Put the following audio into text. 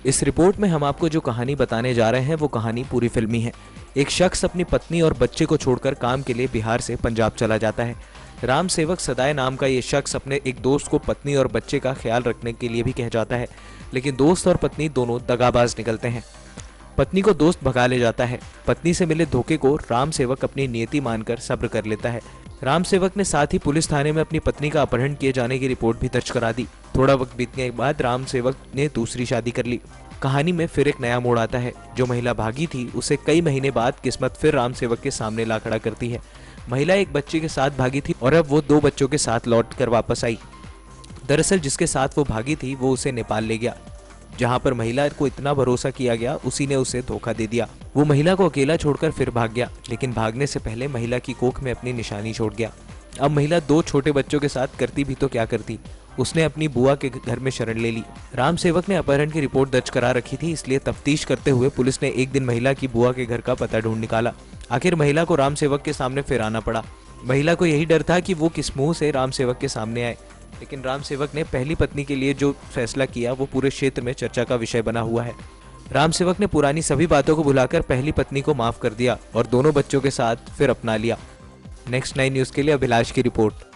इस रिपोर्ट में हम आपको जो कहानी बताने जा रहे हैं वो कहानी पूरी फिल्मी है। एक शख्स अपनी पत्नी और बच्चे को छोड़कर काम के लिए बिहार से पंजाब चला जाता है। राम सेवक सदाए नाम का ये शख्स अपने एक दोस्त को पत्नी और बच्चे का ख्याल रखने के लिए भी कह जाता है, लेकिन दोस्त और पत्नी दोनों दगाबाज निकलते हैं। पत्नी को दोस्त भगा ले जाता है। पत्नी से मिले धोखे को राम सेवक अपनी नियति मानकर सब्र कर लेता है। राम सेवक ने साथ ही पुलिस थाने में अपनी पत्नी का अपहरण किए जाने की रिपोर्ट भी दर्ज करा दी। थोड़ा वक्त बीतने के बाद राम सेवक ने दूसरी शादी कर ली। कहानी में फिर एक नया मोड़ आता है। जो महिला भागी थी उसे कई महीने बाद किस्मत फिर राम सेवक के सामने ला खड़ा करती है। महिला एक बच्चे के साथ भागी थी और अब वो 2 बच्चों के साथ लौट कर वापस आई। दरअसल जिसके साथ वो भागी थी वो उसे नेपाल ले गया। जहां पर महिला को इतना भरोसा किया गया, उसी ने उसे धोखा दे दिया। वो महिला को अकेला छोड़कर फिर भाग गया, लेकिन भागने से पहले महिला की कोख में अपनी निशानी छोड़ गया। अब महिला 2 छोटे बच्चों के साथ करती भी तो क्या करती, उसने अपनी बुआ के घर में शरण ले ली। राम सेवक ने अपहरण की रिपोर्ट दर्ज करा रखी थी, इसलिए तफ्तीश करते हुए पुलिस ने एक दिन महिला की बुआ के घर का पता ढूंढ निकाला। आखिर महिला को राम सेवक के सामने फिर आना पड़ा। महिला को यही डर था कि वो किस मुंह से राम सेवक के सामने आए, लेकिन राम सेवक ने पहली पत्नी के लिए जो फैसला किया वो पूरे क्षेत्र में चर्चा का विषय बना हुआ है। राम सेवक ने पुरानी सभी बातों को भुलाकर पहली पत्नी को माफ कर दिया और दोनों बच्चों के साथ फिर अपना लिया। नेक्स्ट 9 न्यूज़ के लिए अभिलाष की रिपोर्ट।